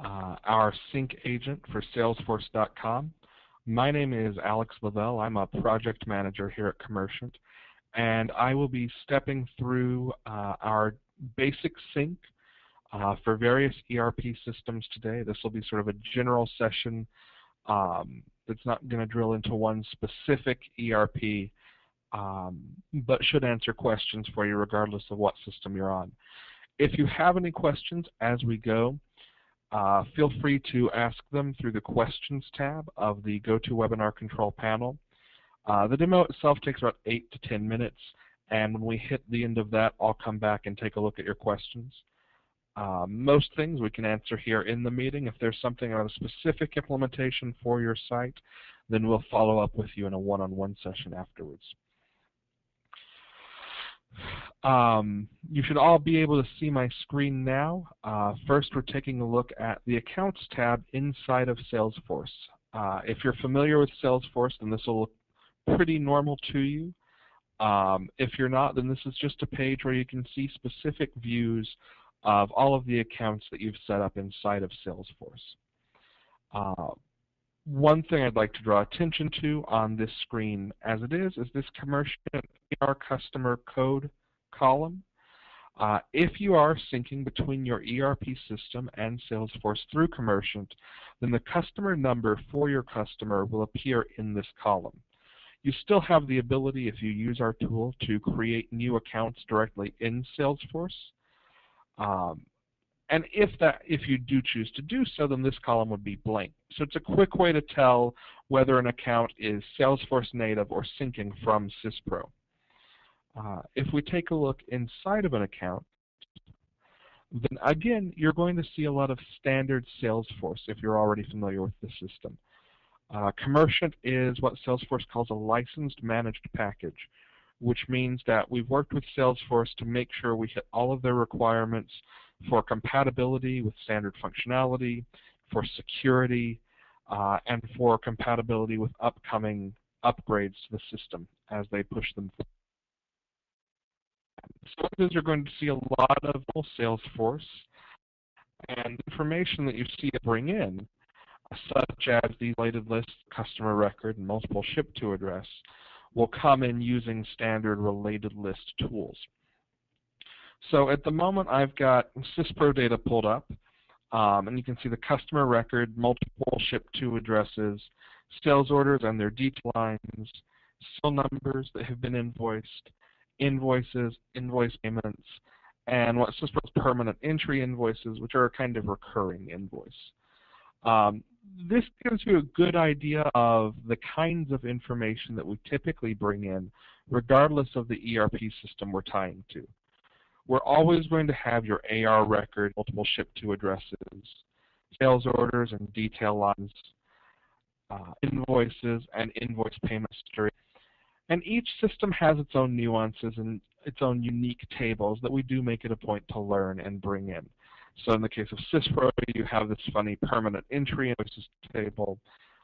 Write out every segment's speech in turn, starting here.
our sync agent for Salesforce.com. My name is Alex Lavelle. I'm a project manager here at Commercient, and I will be stepping through our basic sync for various ERP systems today. This will be sort of a general session that's not going to drill into one specific ERP, but should answer questions for you regardless of what system you're on. If you have any questions as we go, feel free to ask them through the Questions tab of the GoToWebinar control panel. The demo itself takes about 8 to 10 minutes, and when we hit the end of that, I'll come back and take a look at your questions. Most things we can answer here in the meeting. If there's something on a specific implementation for your site, then we'll follow up with you in a one-on-one session afterwards. You should all be able to see my screen now. First, we're taking a look at the Accounts tab inside of Salesforce. If you're familiar with Salesforce, then this will look pretty normal to you. If you're not, then this is just a page where you can see specific views of all of the accounts that you've set up inside of Salesforce. One thing I'd like to draw attention to on this screen as it is this Commercient ER customer code column. If you are syncing between your ERP system and Salesforce through Commercient, then the customer number for your customer will appear in this column. You still have the ability, if you use our tool, to create new accounts directly in Salesforce. And if you do choose to do so, then this column would be blank. So it's a quick way to tell whether an account is Salesforce native or syncing from Syspro. If we take a look inside of an account, then again, you're going to see a lot of standard Salesforce if you're already familiar with the system. Commercient is what Salesforce calls a licensed managed package, which means that we've worked with Salesforce to make sure we hit all of their requirements for compatibility with standard functionality, for security, and for compatibility with upcoming upgrades to the system as they push them forward. So you're going to see a lot of Salesforce, and information that you see it bring in, such as the related list, customer record, and multiple ship to address, will come in using standard related list tools. So at the moment I've got Syspro data pulled up, and you can see the customer record, multiple ship to addresses, sales orders and their detail lines, sale numbers that have been invoiced, invoices, invoice payments, and what Syspro's permanent entry invoices, which are a kind of recurring invoice. This gives you a good idea of the kinds of information that we typically bring in, regardless of the ERP system we're tying to. We're always going to have your AR record, multiple ship to addresses, sales orders and detail lines, invoices and invoice payment history. And each system has its own nuances and its own unique tables that we do make it a point to learn and bring in. So in the case of Syspro, you have this funny permanent entry invoices table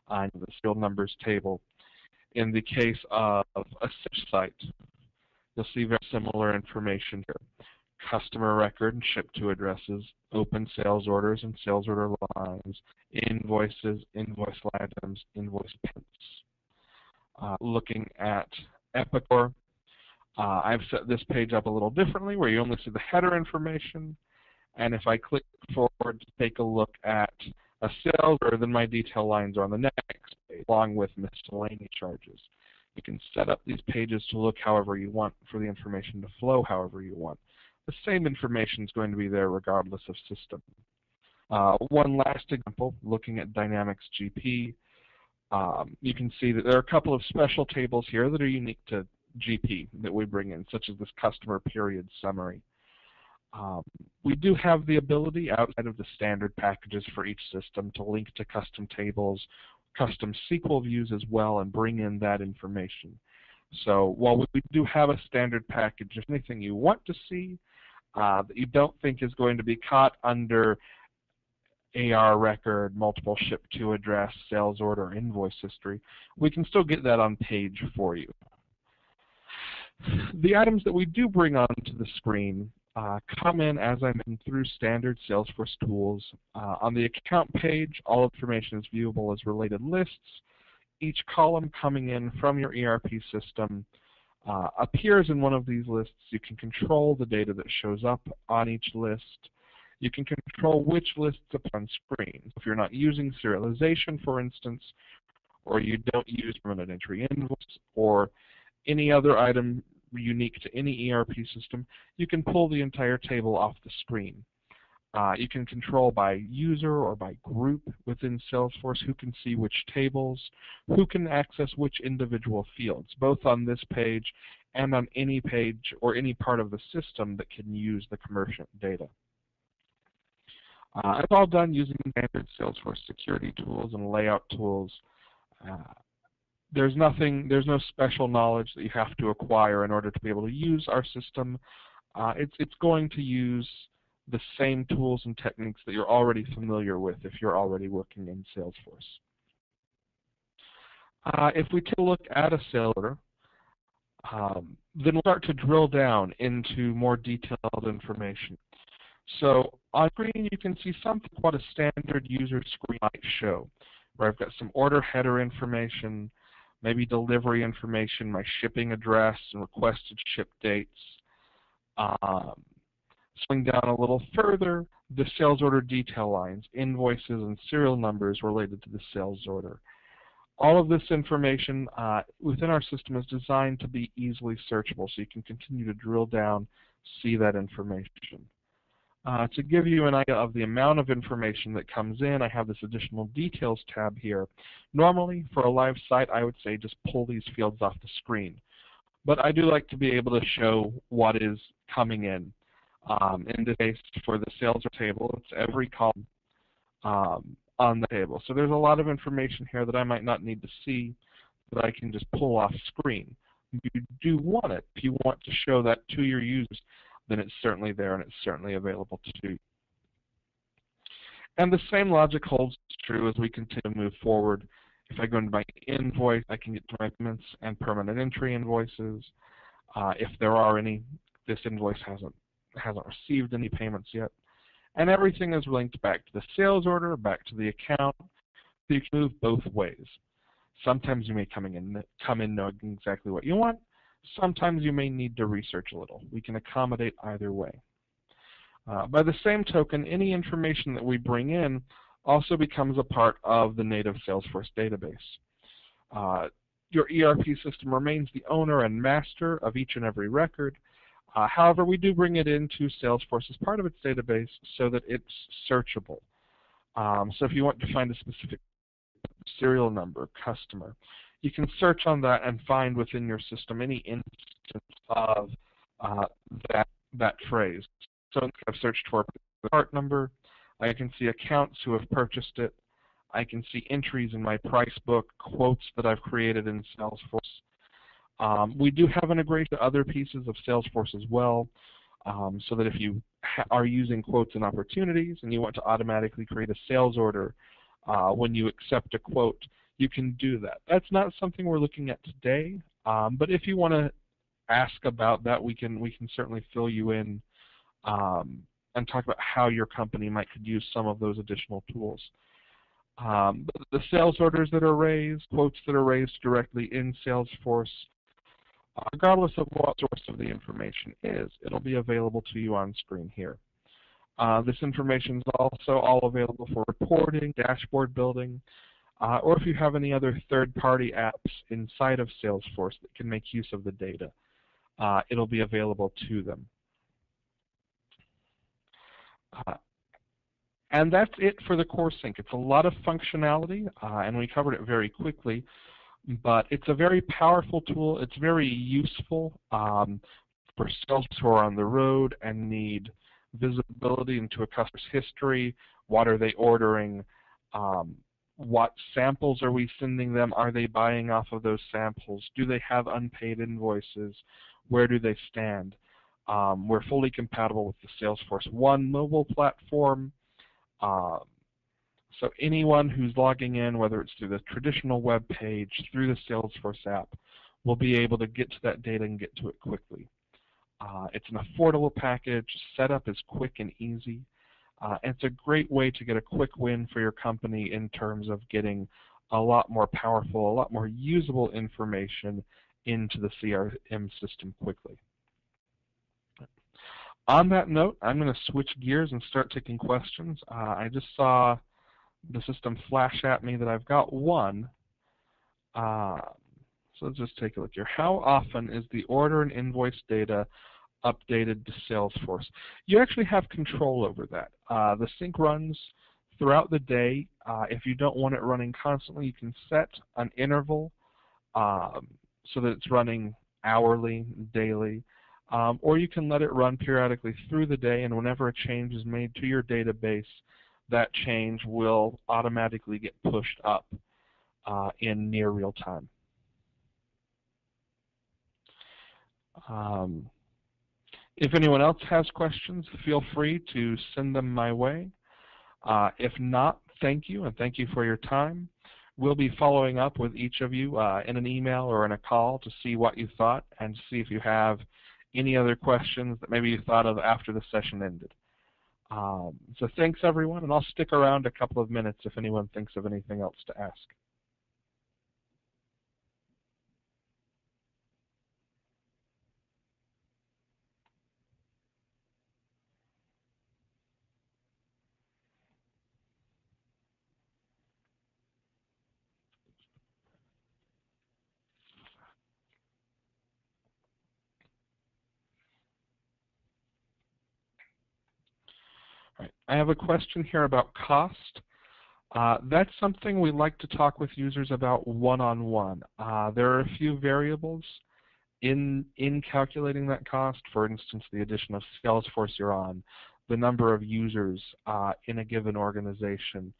and the serial numbers table. In the case of a Salesforce site, you'll see very similar information here. Customer record and ship to addresses, open sales orders and sales order lines, invoices, invoice items, invoice payments. Looking at Epicor, I've set this page up a little differently where you only see the header information. And if I click forward to take a look at a sales order, then my detail lines are on the next page, along with miscellaneous charges. You can set up these pages to look however you want, for the information to flow however you want. The same information is going to be there regardless of system. One last example, looking at Dynamics GP, you can see that there are a couple of special tables here that are unique to GP that we bring in, such as this customer period summary. We do have the ability outside of the standard packages for each system to link to custom tables, custom SQL views as well, and bring in that information. So while we do have a standard package, if anything you want to see that you don't think is going to be caught under AR record, multiple ship to address, sales order, invoice history, we can still get that on page for you. The items that we do bring onto the screen come in, as I mentioned, through standard Salesforce tools. On the account page, all information is viewable as related lists. Each column coming in from your ERP system appears in one of these lists. You can control the data that shows up on each list. You can control which lists appear on screen. If you're not using serialization, for instance, or you don't use permanent entry invoice or any other item unique to any ERP system, you can pull the entire table off the screen. You can control by user or by group within Salesforce who can see which tables, who can access which individual fields, both on this page and on any page or any part of the system that can use the Commercient data. It's all done using standard Salesforce security tools and layout tools. There's no special knowledge that you have to acquire in order to be able to use our system. It's going to use the same tools and techniques that you're already familiar with if you're already working in Salesforce. If we take a look at a sales order, then we'll start to drill down into more detailed information. So on screen you can see something what a standard user screen might show, where I've got some order header information, maybe delivery information, my shipping address and requested ship dates. Swing down a little further, the sales order detail lines, invoices and serial numbers related to the sales order. All of this information within our system is designed to be easily searchable, so you can continue to drill down, see that information. To give you an idea of the amount of information that comes in, I have this additional details tab here. Normally, for a live site, I would say just pull these fields off the screen. But I do like to be able to show what is coming in. In this case, for the sales table, it's every column on the table. So there's a lot of information here that I might not need to see that I can just pull off screen. You do want it. If you want to show that to your users, then it's certainly there and it's certainly available to you. And the same logic holds true as we continue to move forward. If I go into my invoice, I can get to my payments and permanent entry invoices. If there are any, this invoice hasn't received any payments yet. And everything is linked back to the sales order, back to the account. So you can move both ways. Sometimes you may come in knowing exactly what you want. Sometimes you may need to research a little. We can accommodate either way. By the same token, any information that we bring in also becomes a part of the native Salesforce database. Your ERP system remains the owner and master of each and every record. However, we do bring it into Salesforce as part of its database so that it's searchable. So if you want to find a specific serial number, customer, you can search on that and find within your system any instance of that phrase. So I've searched for the part number. I can see accounts who have purchased it. I can see entries in my price book, quotes that I've created in Salesforce. We do have integration to other pieces of Salesforce as well, so that if you are using quotes and opportunities and you want to automatically create a sales order when you accept a quote, you can do that. That's not something we're looking at today, but if you want to ask about that, we can certainly fill you in and talk about how your company could use some of those additional tools. The sales orders that are raised, quotes that are raised directly in Salesforce, regardless of what source of the information is, it'll be available to you on screen here. This information is also all available for reporting, dashboard building, or if you have any other third-party apps inside of Salesforce that can make use of the data, it'll be available to them. And that's it for the Core Sync. It's a lot of functionality, and we covered it very quickly, but it's a very powerful tool. It's very useful for sales who are on the road and need visibility into a customer's history. What are they ordering? What samples are we sending them? Are they buying off of those samples? Do they have unpaid invoices? Where do they stand? We're fully compatible with the Salesforce One mobile platform. So anyone who's logging in, whether it's through the traditional web page, through the Salesforce app, will be able to get to that data and get to it quickly. It's an affordable package. Setup is quick and easy. And it's a great way to get a quick win for your company in terms of getting a lot more powerful, a lot more usable information into the CRM system quickly. On that note, I'm going to switch gears and start taking questions. I just saw the system flash at me that I've got one. So let's just take a look here. How often is the order and invoice data updated to Salesforce? You actually have control over that. The sync runs throughout the day. If you don't want it running constantly, you can set an interval so that it's running hourly, daily, or you can let it run periodically through the day, and whenever a change is made to your database, that change will automatically get pushed up in near real time. If anyone else has questions, feel free to send them my way. If not, thank you, and thank you for your time. We'll be following up with each of you in an email or in a call to see what you thought and see if you have any other questions that maybe you thought of after the session ended. So thanks, everyone, and I'll stick around a couple of minutes if anyone thinks of anything else to ask. All right. I have a question here about cost. That's something we like to talk with users about one-on-one. There are a few variables in calculating that cost. For instance, the addition of Salesforce you're on, the number of users in a given organization,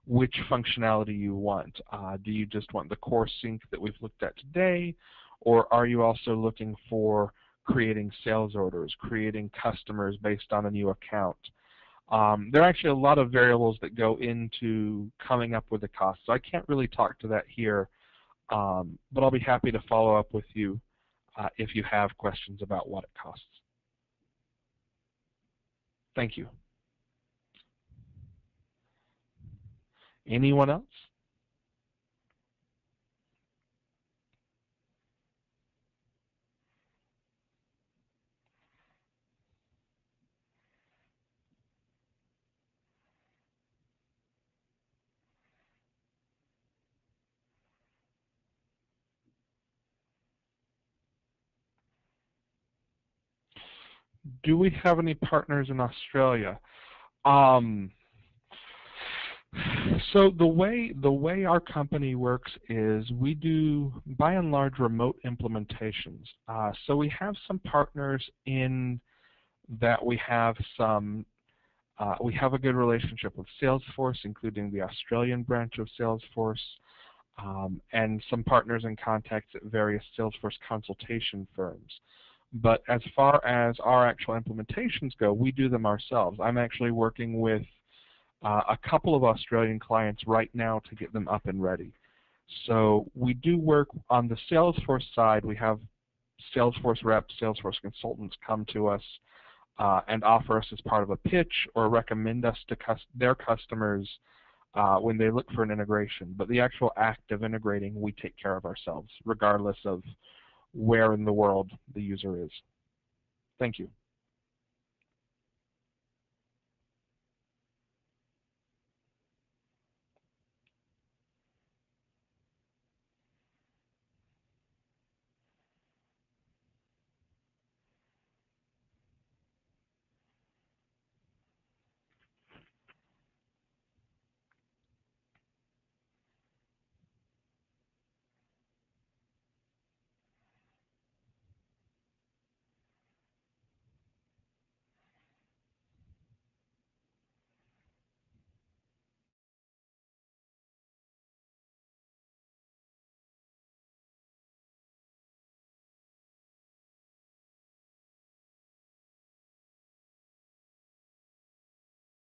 which functionality you want. Do you just want the core sync that we've looked at today, or are you also looking for creating sales orders, creating customers based on a new account? There are actually a lot of variables that go into coming up with the cost, so I can't really talk to that here, but I'll be happy to follow up with you if you have questions about what it costs. Thank you. Anyone else? Do we have any partners in Australia? So the way our company works is we do, by and large, remote implementations. So we have some partners in that we have a good relationship with Salesforce, including the Australian branch of Salesforce, and some partners and contacts at various Salesforce consultation firms. But as far as our actual implementations go, we do them ourselves. I'm actually working with a couple of Australian clients right now to get them up and ready. So we do work on the Salesforce side. We have Salesforce reps, Salesforce consultants come to us and offer us as part of a pitch or recommend us to their customers when they look for an integration. But the actual act of integrating, we take care of ourselves, regardless of where in the world the user is. Thank you.